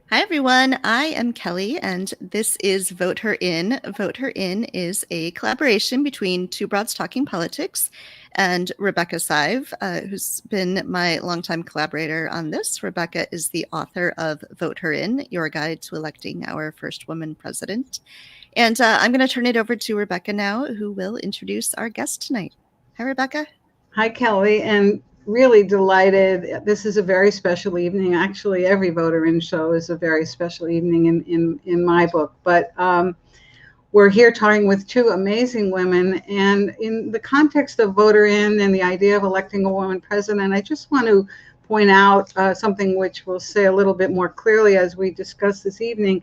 Hi, everyone. I am Kelly, and this is Vote Her In. Vote Her In is a collaboration between Two Broads Talking Politics and Rebecca Sive, who's been my longtime collaborator on this. Rebecca is the author of Vote Her In, Your Guide to Electing Our First Woman President. And I'm going to turn it over to Rebecca now, who will introduce our guest tonight. Hi, Rebecca. Hi, Kelly, and really delighted. This is a very special evening. Actually, every Voter In show is a very special evening in my book. But we're here talking with two amazing women. And in the context of Voter In and the idea of electing a woman president, I just want to point out something which we'll say a little bit more clearly as we discuss this evening,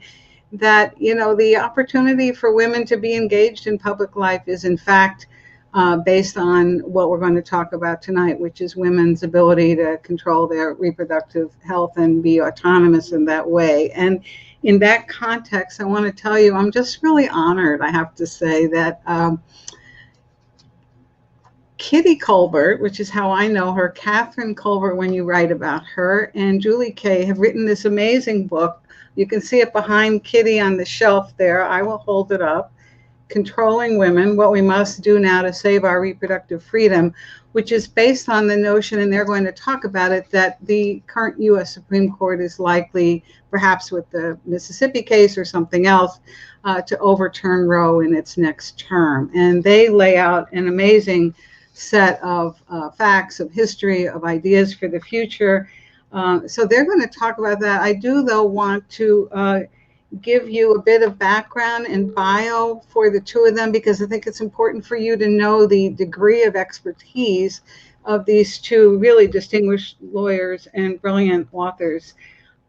that, the opportunity for women to be engaged in public life is, in fact, based on what we're going to talk about tonight, which is women's ability to control their reproductive health and be autonomous in that way. And in that context, I want to tell you, I'm just really honored, I have to say, that Kitty Kolbert, which is how I know her, Kathryn Kolbert when you write about her, and Julie Kay have written this amazing book. You can see it behind Kitty on the shelf there. I will hold it up. Controlling Women, What We Must Do Now to Save Our Reproductive Freedom, which is based on the notion, and they're going to talk about it, that the current U.S. Supreme Court is likely, perhaps with the Mississippi case or something else, to overturn Roe in its next term. And they lay out an amazing set of facts, of history, of ideas for the future. So they're going to talk about that. I do, though, want to give you a bit of background and bio for the two of them, because I think it's important for you to know the degree of expertise of these two really distinguished lawyers and brilliant authors.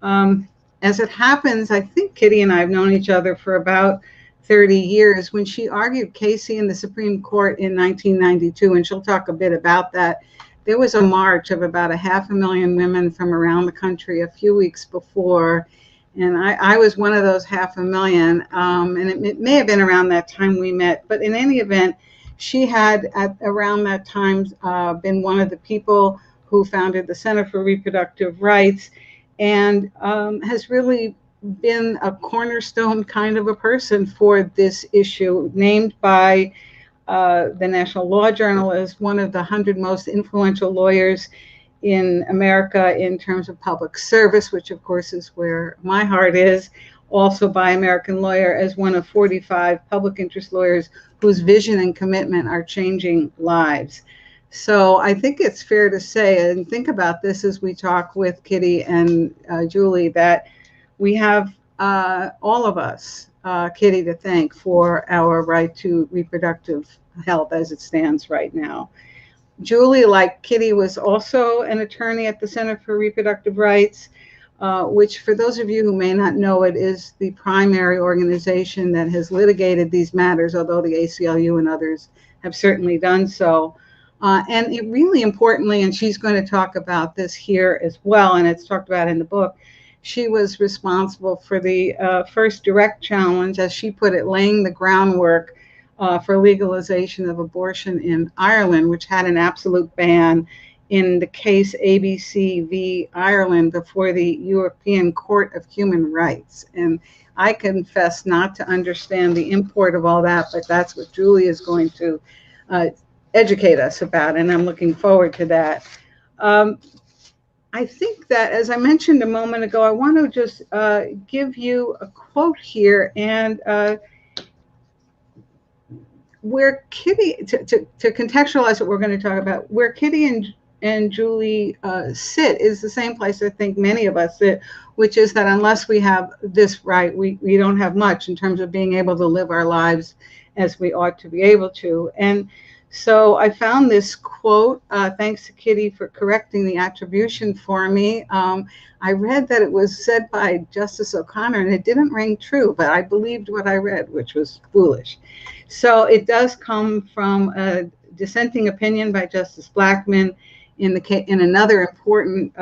As it happens, I think Kitty and I have known each other for about 30 years. When she argued Casey in the Supreme Court in 1992, and she'll talk a bit about that, there was a march of about 500,000 women from around the country a few weeks before. And I was one of those 500,000, and it may have been around that time we met. But in any event, she had at around that time been one of the people who founded the Center for Reproductive Rights, and has really been a cornerstone kind of a person for this issue, named by the National Law Journal as one of the 100 most influential lawyers in America in terms of public service, which of course is where my heart is, also by American Lawyer as one of 45 public interest lawyers whose vision and commitment are changing lives. So I think it's fair to say, and think about this as we talk with Kitty and Julie, that we have all of us, Kitty, to thank for our right to reproductive health as it stands right now. Julie, like Kitty, was also an attorney at the Center for Reproductive Rights, which, for those of you who may not know it, is the primary organization that has litigated these matters, although the ACLU and others have certainly done so. And it really importantly, and she's going to talk about this here as well, and it's talked about in the book, she was responsible for the first direct challenge, as she put it, laying the groundwork for legalization of abortion in Ireland, which had an absolute ban in the case ABC v. Ireland before the European Court of Human Rights. And I confess not to understand the import of all that, but that's what Julie is going to educate us about, and I'm looking forward to that. I think that, as I mentioned a moment ago, I want to just give you a quote here, and where Kitty, to contextualize what we're going to talk about, where Kitty and Julie sit is the same place I think many of us sit, which is that unless we have this right, we don't have much in terms of being able to live our lives as we ought to be able to. And so I found this quote, thanks to Kitty for correcting the attribution for me. I read that it was said by Justice O'Connor, and it didn't ring true, but I believed what I read, which was foolish. So it does come from a dissenting opinion by Justice Blackmun in another important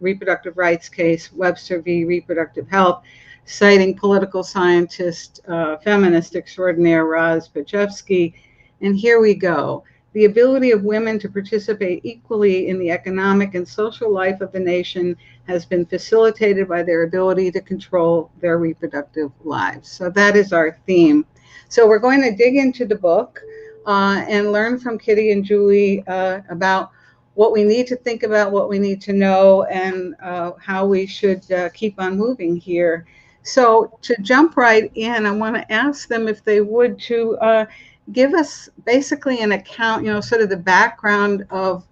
reproductive rights case, Webster v. Reproductive Health, citing political scientist, feminist extraordinaire Roz Pachevsky. And here we go. The ability of women to participate equally in the economic and social life of the nation has been facilitated by their ability to control their reproductive lives. So that is our theme. So we're going to dig into the book and learn from Kitty and Julie about what we need to think about, what we need to know, and how we should keep on moving here. So to jump right in, I want to ask them if they would to give us basically an account, sort of the background of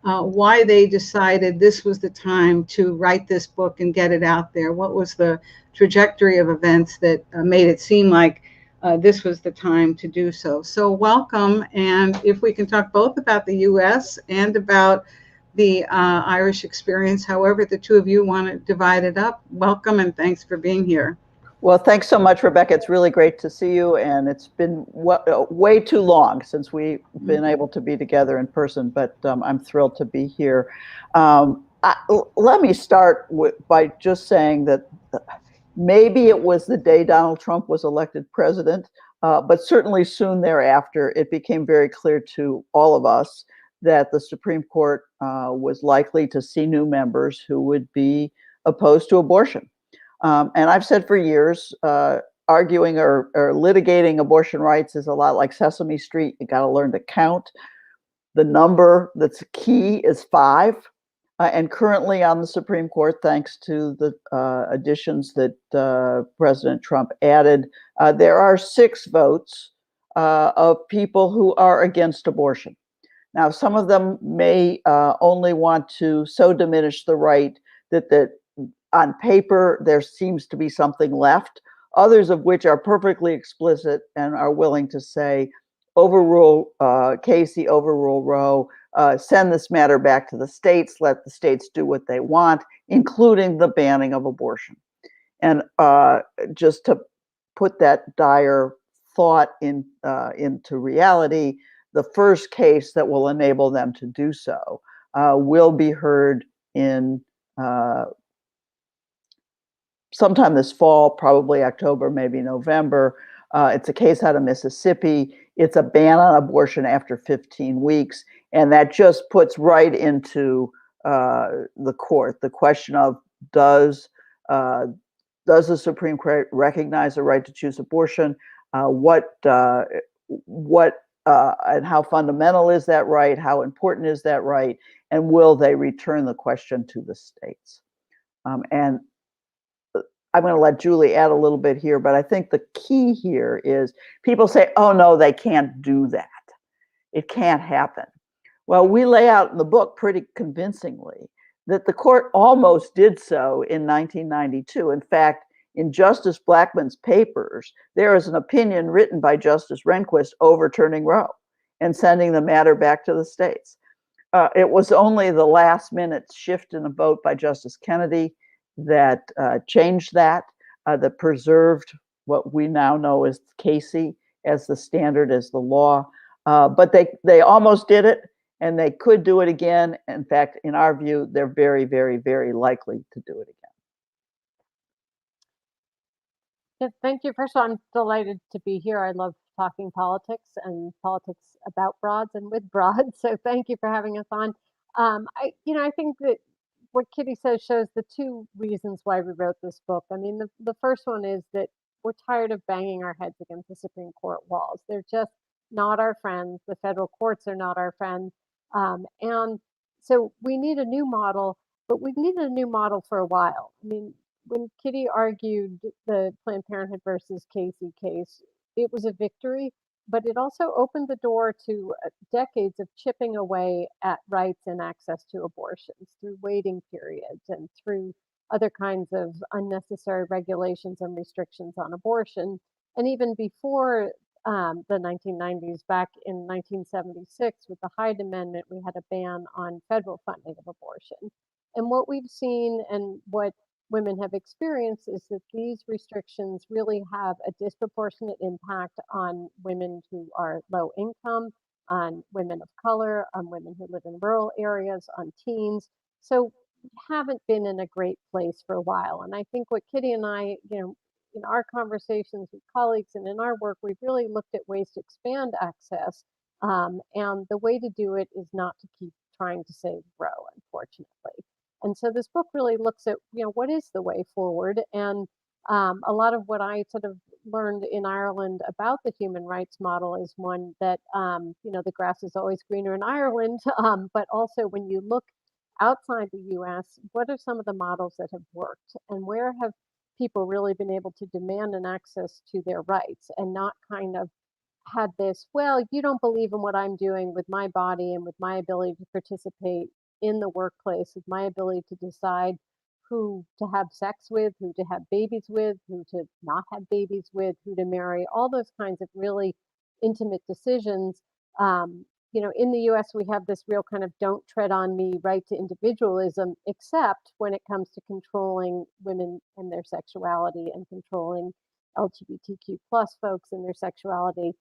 why they decided this was the time to write this book and get it out there. What was the trajectory of events that made it seem like this was the time to do so? So welcome, and if we can talk both about the U.S. and about the Irish experience, however the two of you want to divide it up, welcome and thanks for being here. Well, thanks so much, Rebecca. It's really great to see you, and it's been way too long since we've been able to be together in person, but I'm thrilled to be here. Let me start by just saying that maybe it was the day Donald Trump was elected president, but certainly soon thereafter, it became very clear to all of us that the Supreme Court was likely to see new members who would be opposed to abortion. And I've said for years, arguing or litigating abortion rights is a lot like Sesame Street. You got to learn to count. The number that's key is 5. And currently on the Supreme Court, thanks to the additions that President Trump added, there are 6 votes of people who are against abortion. Now, some of them may only want to so diminish the right that on paper, there seems to be something left, others of which are perfectly explicit and are willing to say, overrule Casey, overrule Roe, send this matter back to the states, let the states do what they want, including the banning of abortion. And just to put that dire thought into reality, the first case that will enable them to do so will be heard in sometime this fall, probably October, maybe November. It's a case out of Mississippi. It's a ban on abortion after 15 weeks. And that just puts right into the court the question of does the Supreme Court recognize the right to choose abortion? What and how fundamental is that right? How important is that right? And will they return the question to the states? And I'm going to let Julie add a little bit here, but I think the key here is people say, oh, no, they can't do that. It can't happen. Well, we lay out in the book pretty convincingly that the court almost did so in 1992. In fact, in Justice Blackmun's papers, there is an opinion written by Justice Rehnquist overturning Roe and sending the matter back to the states. It was only the last minute shift in a vote by Justice Kennedy that changed that preserved what we now know as Casey as the standard, as the law. But they almost did it, and they could do it again. In fact, in our view, they're very, very, very likely to do it again. Yeah, thank you. First of all, I'm delighted to be here. I love talking politics and politics about broads and with broads. So thank you for having us on. I think that what Kitty says shows the 2 reasons why we wrote this book. I mean, the first one is that we're tired of banging our heads against the Supreme Court walls. They're just not our friends. The federal courts are not our friends. And so we need a new model, but we've needed a new model for a while. I mean, when Kitty argued the Planned Parenthood versus Casey case, it was a victory, but it also opened the door to decades of chipping away at rights and access to abortions through waiting periods and through other kinds of unnecessary regulations and restrictions on abortion. And even before the 1990s, back in 1976, with the Hyde Amendment, we had a ban on federal funding of abortion. And what we've seen and what women have experienced is that these restrictions really have a disproportionate impact on women who are low income, on women of color, on women who live in rural areas, on teens. So we haven't been in a great place for a while. And I think what Kitty and I, in our conversations with colleagues and in our work, we've really looked at ways to expand access. And the way to do it is not to keep trying to save Roe, unfortunately. And so this book really looks at, what is the way forward? And a lot of what I sort of learned in Ireland about the human rights model is one that, the grass is always greener in Ireland, but also when you look outside the US, what are some of the models that have worked and where have people really been able to demand an access to their rights and not kind of had this, well, you don't believe in what I'm doing with my body and with my ability to participate in the workplace, with my ability to decide who to have sex with, who to have babies with, who to not have babies with, who to marry, all those kinds of really intimate decisions. In the US, we have this real kind of don't tread on me right to individualism, except when it comes to controlling women and their sexuality and controlling LGBTQ plus folks and their sexuality.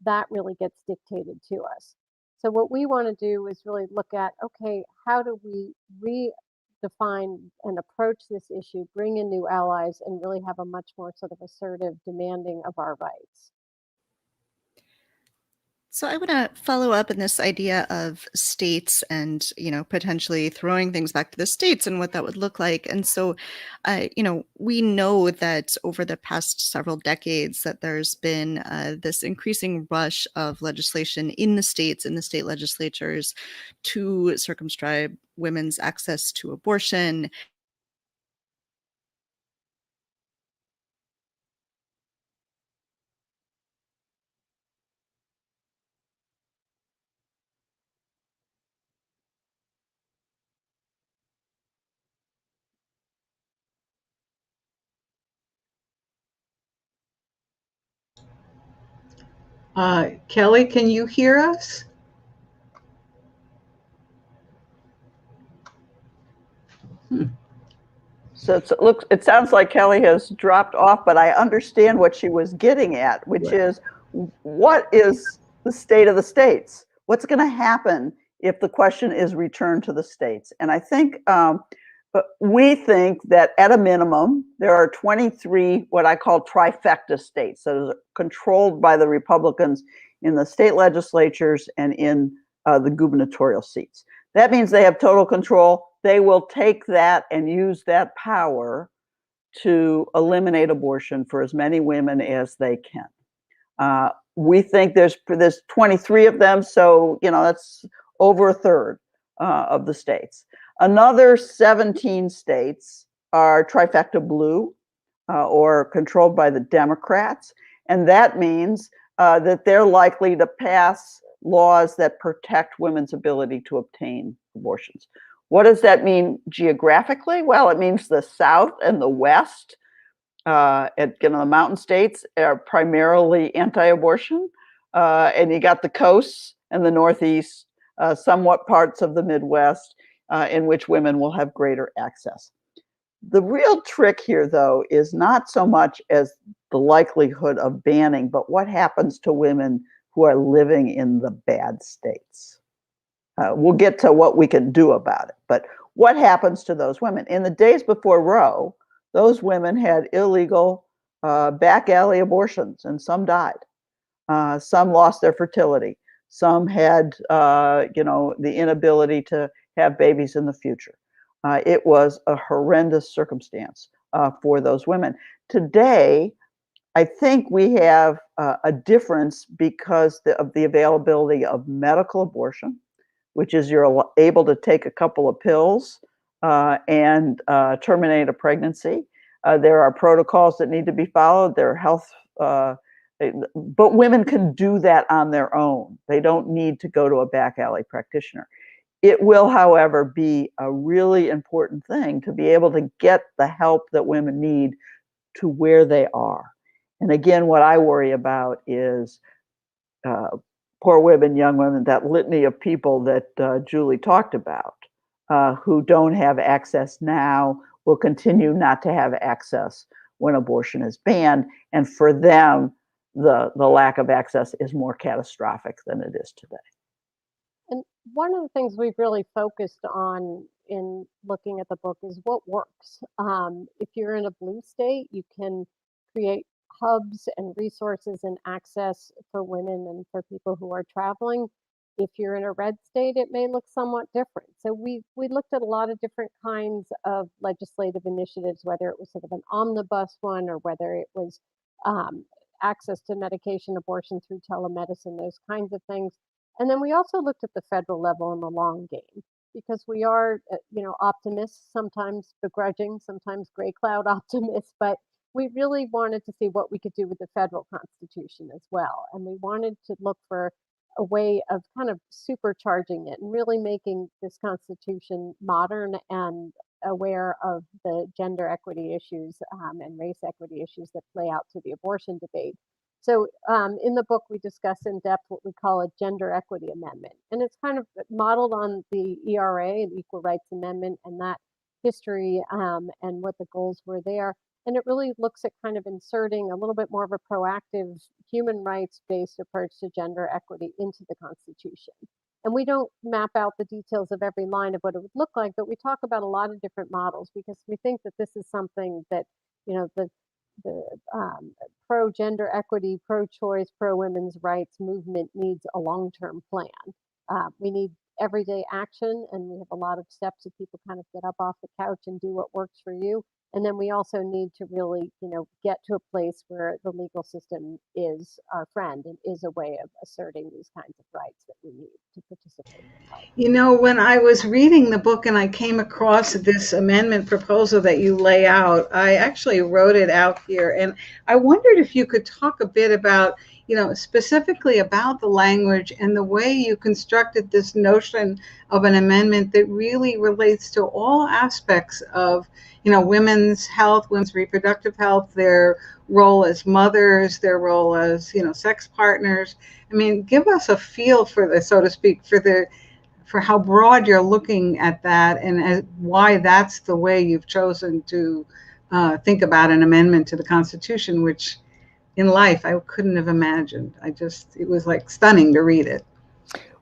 That really gets dictated to us. So what we want to do is really look at, okay, how do we redefine and approach this issue, bring in new allies, and really have a much more sort of assertive demanding of our rights. So I want to follow up on this idea of states and, potentially throwing things back to the states and what that would look like. And so, we know that over the past several decades that there's been this increasing rush of legislation in the states, in the state legislatures, to circumscribe women's access to abortion. Kelly, can you hear us? So it sounds like Kelly has dropped off, but I understand what she was getting at, which is what is the state of the states? What's going to happen if the question is returned to the states? And I think we think that at a minimum, there are 23 what I call trifecta states that are controlled by the Republicans in the state legislatures and in the gubernatorial seats. That means they have total control. They will take that and use that power to eliminate abortion for as many women as they can. We think there's 23 of them, so that's over a third of the states. Another 17 states are trifecta blue or controlled by the Democrats, and that means that they're likely to pass laws that protect women's ability to obtain abortions. What does that mean geographically? Well, it means the South and the West, the mountain states are primarily anti-abortion, and you got the coasts and the Northeast, somewhat parts of the Midwest, in which women will have greater access. The real trick here, though, is not so much as the likelihood of banning, but what happens to women who are living in the bad states. We'll get to what we can do about it, but what happens to those women? In the days before Roe, those women had illegal back alley abortions, and some died. Some lost their fertility. Some had, the inability to have babies in the future. It was a horrendous circumstance for those women. Today, I think we have a difference because of the availability of medical abortion, which is you're able to take a couple of pills and terminate a pregnancy. There are protocols that need to be followed. There are health, but women can do that on their own. They don't need to go to a back alley practitioner. It will, however, be a really important thing to be able to get the help that women need to where they are. And again, what I worry about is poor women, young women, that litany of people that Julie talked about, who don't have access now, will continue not to have access when abortion is banned. And for them, the lack of access is more catastrophic than it is today. And one of the things we've really focused on in looking at the book is what works. If you're in a blue state, you can create hubs and resources and access for women and for people who are traveling. If you're in a red state, it may look somewhat different. So we looked at a lot of different kinds of legislative initiatives, whether it was sort of an omnibus one or whether it was um, access to medication, abortion through telemedicine, those kinds of things. And then we also looked at the federal level in the long game because we are, optimists, sometimes begrudging, sometimes gray cloud optimists, but we really wanted to see what we could do with the federal constitution as well. And we wanted to look for a way of kind of supercharging it and really making this constitution modern and aware of the gender equity issues and race equity issues that play out to the abortion debate. So in the book, we discuss in depth what we call a gender equity amendment. And it's kind of modeled on the ERA, the Equal Rights Amendment, and that history and what the goals were there. And it really looks at kind of inserting a little bit more of a proactive human rights based approach to gender equity into the Constitution. And we don't map out the details of every line of what it would look like, but we talk about a lot of different models because we think that this is something that, the pro gender equity, pro choice, pro women's rights movement needs a long term plan. We need everyday action, and we have a lot of steps that people kind of get up off the couch and do what works for you. And then we also need to really, get to a place where the legal system is our friend and is a way of asserting these kinds of rights that we need to participate in life. When I was reading the book and I came across this amendment proposal that you lay out, I actually wrote it out here. And I wondered if you could talk a bit about, specifically about the language and the way you constructed this notion of an amendment that really relates to all aspects of, women's health, women's reproductive health, their role as mothers, their role as, sex partners. I mean, give us a feel for the, so to speak, for how broad you're looking at that and why that's the way you've chosen to think about an amendment to the Constitution, which in life I couldn't have imagined. It was like stunning to read it.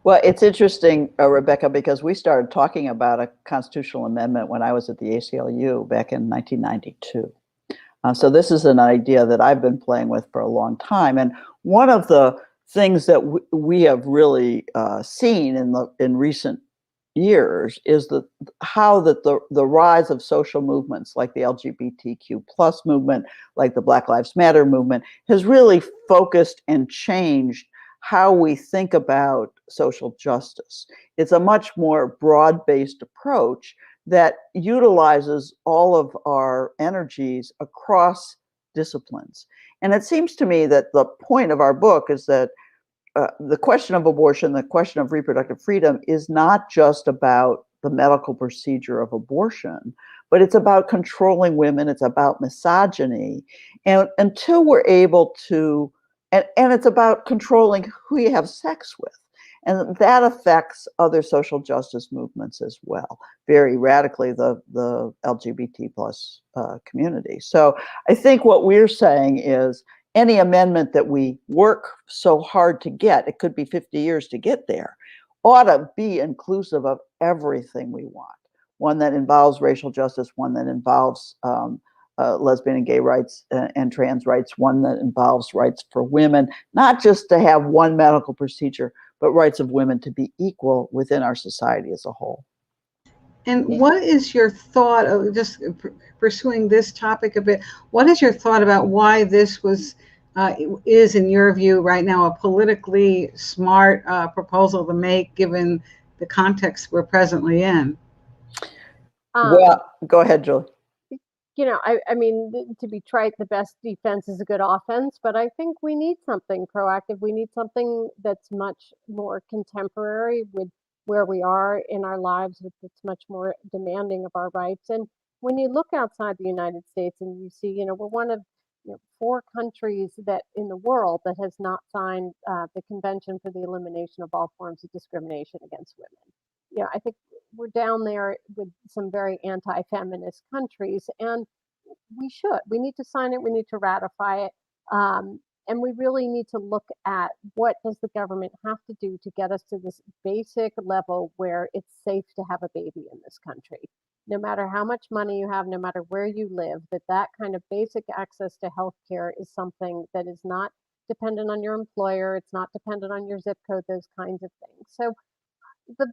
Well, it's interesting, Rebecca, because we started talking about a constitutional amendment when I was at the ACLU back in 1992. So this is an idea that I've been playing with for a long time. And one of the things that we have really seen in recent years is how the rise of social movements like the LGBTQ plus movement, like the Black Lives Matter movement, has really focused and changed how we think about social justice. It's a much more broad-based approach that utilizes all of our energies across disciplines. And it seems to me that the point of our book is that the question of abortion, the question of reproductive freedom is not just about the medical procedure of abortion, but it's about controlling women, it's about misogyny. And until we're able to, and it's about controlling who you have sex with. And that affects other social justice movements as well, very radically, the LGBT plus community. So I think what we're saying is any amendment that we work so hard to get, it could be 50 years to get there, ought to be inclusive of everything we want. One that involves racial justice, one that involves lesbian and gay rights and trans rights, one that involves rights for women, not just to have one medical procedure, but rights of women to be equal within our society as a whole. And what is your thought of just pursuing this topic a bit? What is your thought about why this is, in your view, right now, a politically smart proposal to make, given the context we're presently in? Well, go ahead, Julie. I mean, to be trite, the best defense is a good offense, but I think we need something proactive. We need something that's much more contemporary with where we are in our lives, that's much more demanding of our rights. And when you look outside the United States and you see, we're one of 4 countries that in the world that has not signed the Convention for the Elimination of All Forms of Discrimination Against Women. I think we're down there with some very anti-feminist countries, and we need to sign it, we need to ratify it, and we really need to look at what does the government have to do to get us to this basic level where it's safe to have a baby in this country. No matter how much money you have, no matter where you live, that kind of basic access to health care is something that is not dependent on your employer. It's not dependent on your zip code, those kinds of things. So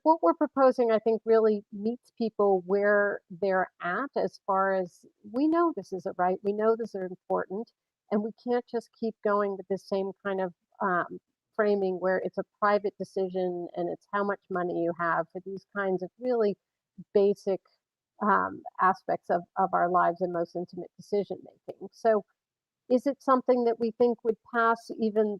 what we're proposing, I think, really meets people where they're at as far as we know this is a right, we know this is important, and we can't just keep going with the same kind of framing where it's a private decision and it's how much money you have for these kinds of really basic aspects of our lives and most intimate decision making. So is it something that we think would pass even,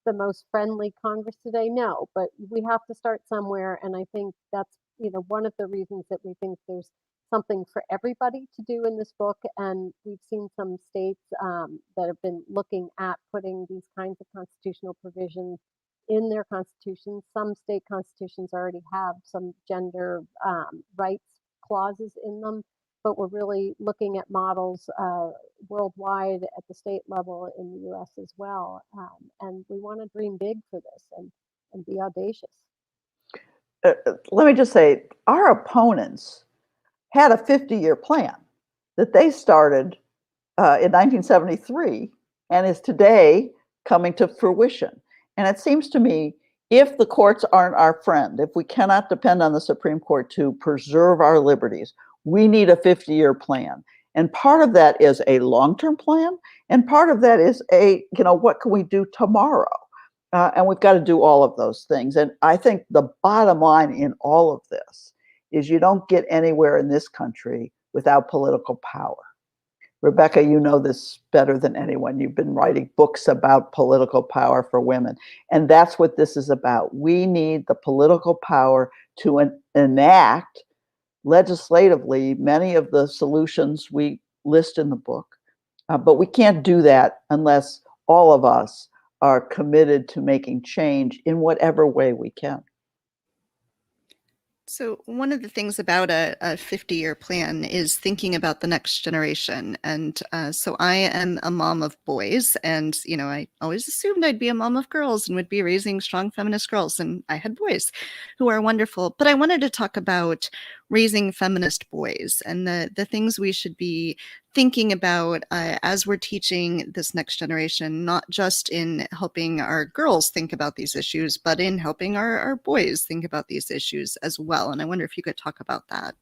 the most friendly Congress today? No, but we have to start somewhere. And I think that's, one of the reasons that we think there's something for everybody to do in this book. And we've seen some states that have been looking at putting these kinds of constitutional provisions in their constitutions. Some state constitutions already have some gender rights clauses in them, but we're really looking at models worldwide at the state level in the US as well. And we want to dream big for this and be audacious. Let me just say, our opponents had a 50-year plan that they started in 1973 and is today coming to fruition. And it seems to me, if the courts aren't our friend, if we cannot depend on the Supreme Court to preserve our liberties, we need a 50-year plan. And part of that is a long-term plan, and part of that is what can we do tomorrow? And we've got to do all of those things. And I think the bottom line in all of this is you don't get anywhere in this country without political power. Rebecca, you know this better than anyone. You've been writing books about political power for women. And that's what this is about. We need the political power to enact legislatively many of the solutions we list in the book. But we can't do that unless all of us are committed to making change in whatever way we can. So one of the things about a 50-year plan is thinking about the next generation. And so I am a mom of boys, and, I always assumed I'd be a mom of girls and would be raising strong feminist girls. And I had boys who are wonderful. But I wanted to talk about raising feminist boys and the things we should be thinking about as we're teaching this next generation, not just in helping our girls think about these issues, but in helping our boys think about these issues as well. And I wonder if you could talk about that.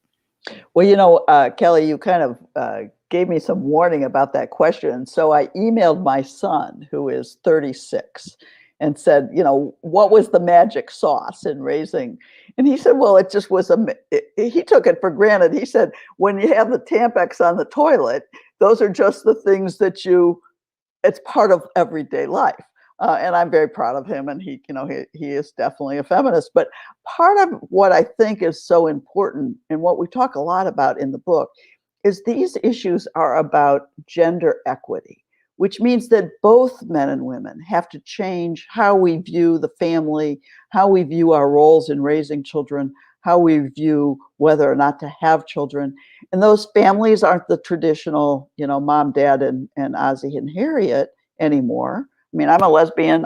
Well, Kelly, you kind of gave me some warning about that question. So I emailed my son, who is 36, and said, what was the magic sauce in raising? And he said, well, it just was he took it for granted. He said, when you have the Tampax on the toilet, those are just the things that it's part of everyday life. And I'm very proud of him. And he is definitely a feminist. But part of what I think is so important and what we talk a lot about in the book is these issues are about gender equity, which means that both men and women have to change how we view the family, how we view our roles in raising children, how we view whether or not to have children. And those families aren't the traditional, mom, dad, and Ozzie and Harriet anymore. I mean, I'm a lesbian.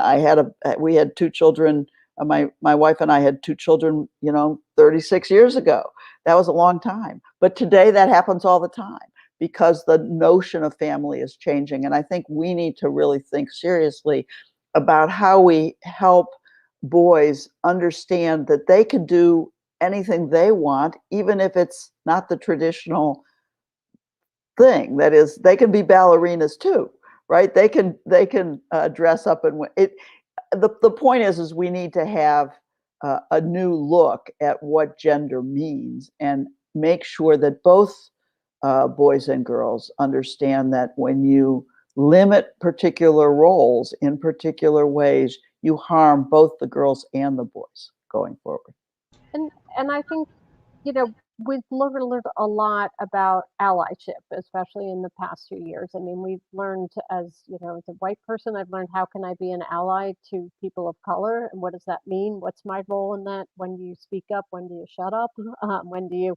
We had two children. My wife and I had two children, 36 years ago. That was a long time. But today that happens all the time because the notion of family is changing. And I think we need to really think seriously about how we help boys understand that they can do anything they want, even if it's not the traditional thing. That is, they can be ballerinas too, right? They can dress up and the point is we need to have a new look at what gender means and make sure that both boys and girls understand that when you limit particular roles in particular ways, you harm both the girls and the boys going forward. And I think, we've learned a lot about allyship, especially in the past few years. I mean, we've learned as a white person, I've learned how can I be an ally to people of color, and what does that mean? What's my role in that? When do you speak up? When do you shut up? When do you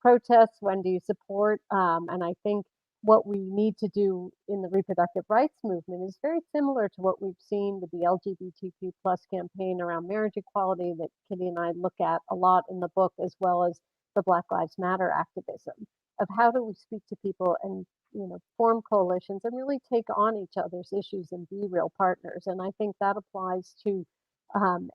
protest? When do you support? And I think what we need to do in the reproductive rights movement is very similar to what we've seen with the LGBTQ plus campaign around marriage equality that Kitty and I look at a lot in the book, as well as the Black Lives Matter activism of how do we speak to people and form coalitions and really take on each other's issues and be real partners. And I think that applies to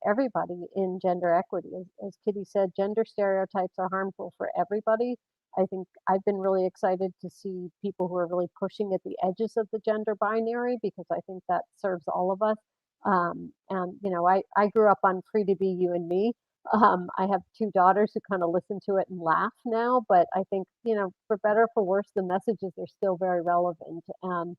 everybody in gender equity. As Kitty said, gender stereotypes are harmful for everybody. I think I've been really excited to see people who are really pushing at the edges of the gender binary, because I think that serves all of us. And I grew up on Free to Be You and Me. I have two daughters who kind of listen to it and laugh now, but I think, for better or for worse, the messages are still very relevant. And,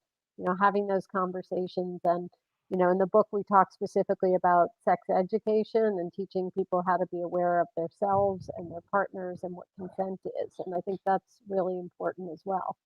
having those conversations, and, in the book, we talk specifically about sex education and teaching people how to be aware of themselves and their partners and what consent is. And I think that's really important as well.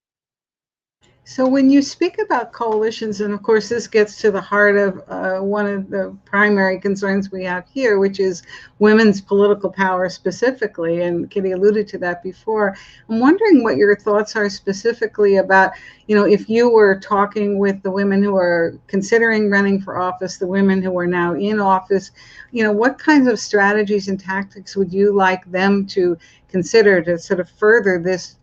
So when you speak about coalitions, and of course this gets to the heart of one of the primary concerns we have here, which is women's political power specifically, and Kitty alluded to that before, I'm wondering what your thoughts are specifically about, if you were talking with the women who are considering running for office, the women who are now in office, what kinds of strategies and tactics would you like them to consider to sort of further this,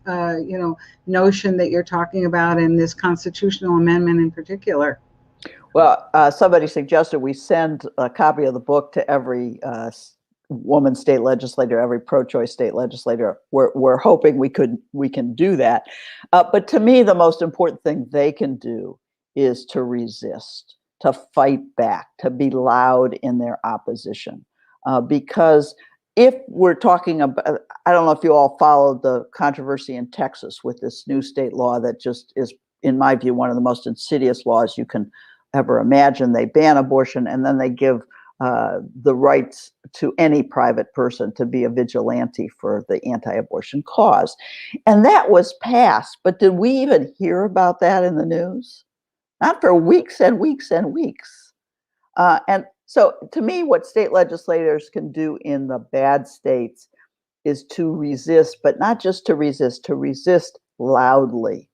notion that you're talking about in this constitutional amendment in particular? Well, somebody suggested we send a copy of the book to every woman state legislator, every pro-choice state legislator. We're hoping we can do that. But to me, the most important thing they can do is to resist, to fight back, to be loud in their opposition. Because if we're talking about, I don't know if you all followed the controversy in Texas with this new state law that just is, in my view, one of the most insidious laws you can ever imagine. They ban abortion, and then they give the rights to any private person to be a vigilante for the anti-abortion cause. And that was passed, but did we even hear about that in the news? Not for weeks and weeks and weeks. And so to me, what state legislators can do in the bad states is to resist, but not just to resist loudly.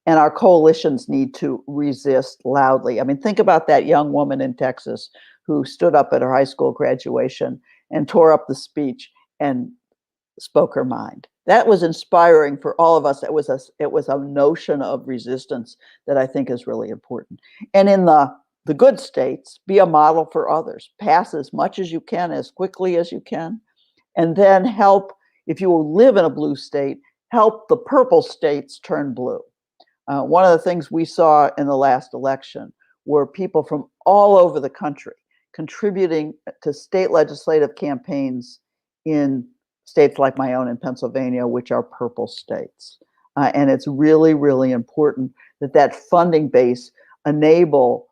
And our coalitions need to resist loudly. I mean, think about that young woman in Texas who stood up at her high school graduation and tore up the speech and spoke her mind. That was inspiring for all of us. It was a notion of resistance that I think is really important. And in the good states, be a model for others. Pass as much as you can, as quickly as you can, and then help, if you live in a blue state, help the purple states turn blue. One of the things we saw in the last election were people from all over the country contributing to state legislative campaigns in states like my own in Pennsylvania, which are purple states. And it's really, really important that funding base enable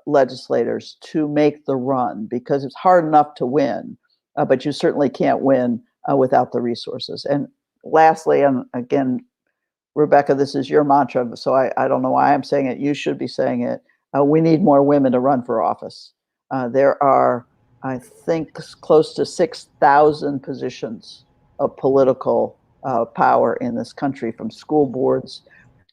legislators to make the run, because it's hard enough to win, but you certainly can't win without the resources. And lastly, and again, Rebecca, this is your mantra, so I don't know why I'm saying it. You should be saying it. We need more women to run for office. There are, I think, close to 6,000 positions of political power in this country, from school boards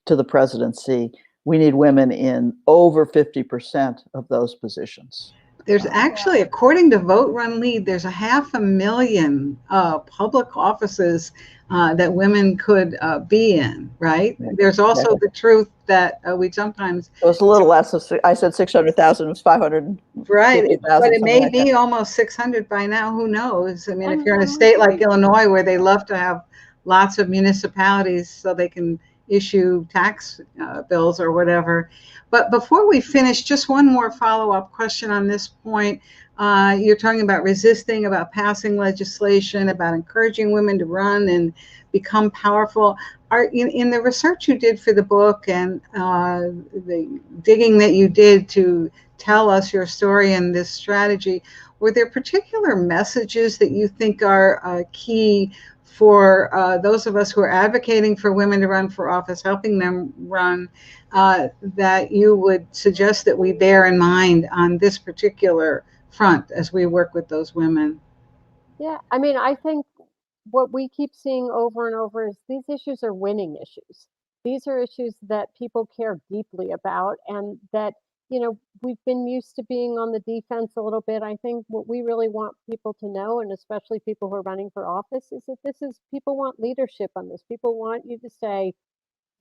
to the presidency. We need women in over 50% of those positions. There's actually, according to Vote Run Lead, there's 500,000 public offices that women could be in, right? There's also the truth that we sometimes... It was a little less. I said 600,000, it was 550,000. Right, but it may be almost 600 by now, who knows? I mean, if you're in a state like Illinois, where they love to have lots of municipalities so they can issue tax bills or whatever. But before we finish, just one more follow-up question on this point. You're talking about resisting, about passing legislation, about encouraging women to run and become powerful. In the research you did for the book and the digging that you did to tell us your story and this strategy, were there particular messages that you think are key for those of us who are advocating for women to run for office, helping them run, that you would suggest that we bear in mind on this particular front as we work with those women? Yeah, I mean, I think what we keep seeing over and over is these issues are winning issues. These are issues that people care deeply about, and that, we've been used to being on the defense a little bit. I think what we really want people to know, and especially people who are running for office, is that people want leadership on this. People want you to say,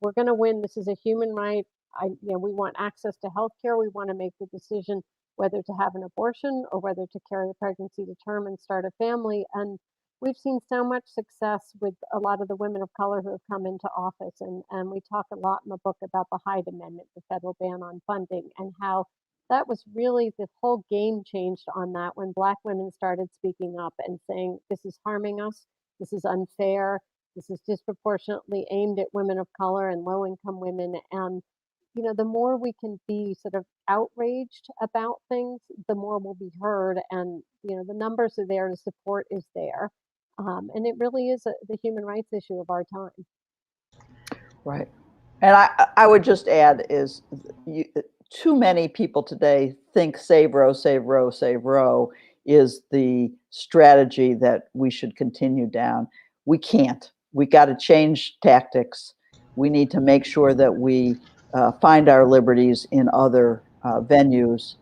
we're going to win. This is a human right. We want access to health care. We want to make the decision whether to have an abortion or whether to carry a pregnancy to term and start a family. And we've seen so much success with a lot of the women of color who have come into office. And we talk a lot in the book about the Hyde Amendment, the federal ban on funding, and how that was really the whole game changed on that when Black women started speaking up and saying, this is harming us, this is unfair, this is disproportionately aimed at women of color and low income women. And the more we can be sort of outraged about things, the more we'll be heard. And, the numbers are there, the support is there. And it really is the human rights issue of our time. Right. And I would just add is too many people today think save Roe, save Roe, save Roe is the strategy that we should continue down. We can't. We got to change tactics. We need to make sure that we find our liberties in other venues,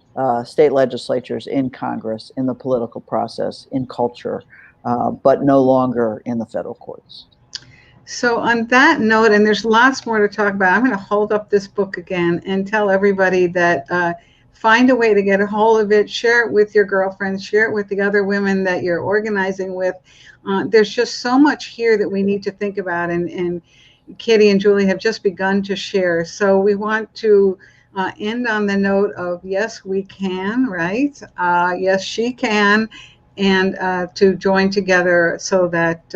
state legislatures, in Congress, in the political process, in culture, but no longer in the federal courts. So on that note, and there's lots more to talk about, I'm going to hold up this book again and tell everybody that find a way to get a hold of it, share it with your girlfriends, share it with the other women that you're organizing with. There's just so much here that we need to think about, and Kitty and Julie have just begun to share. So we want to end on the note of yes, we can, right? Yes, she can, and to join together so that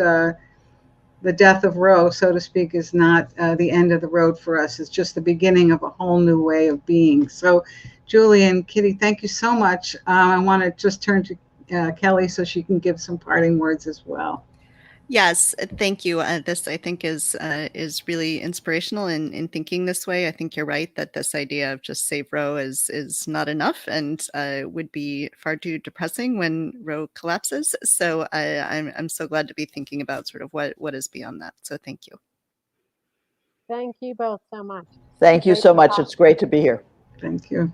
the death of Roe, so to speak, is not the end of the road for us. It's just the beginning of a whole new way of being. So Julie and Kitty, thank you so much. I want to just turn to Kelly so she can give some parting words as well. Yes, thank you. This, I think, is really inspirational in thinking this way. I think you're right that this idea of just save Roe is not enough and would be far too depressing when Roe collapses. So I'm so glad to be thinking about sort of what is beyond that. So thank you. Thank you both so much. Thank you so much. It's great to be here. Thank you.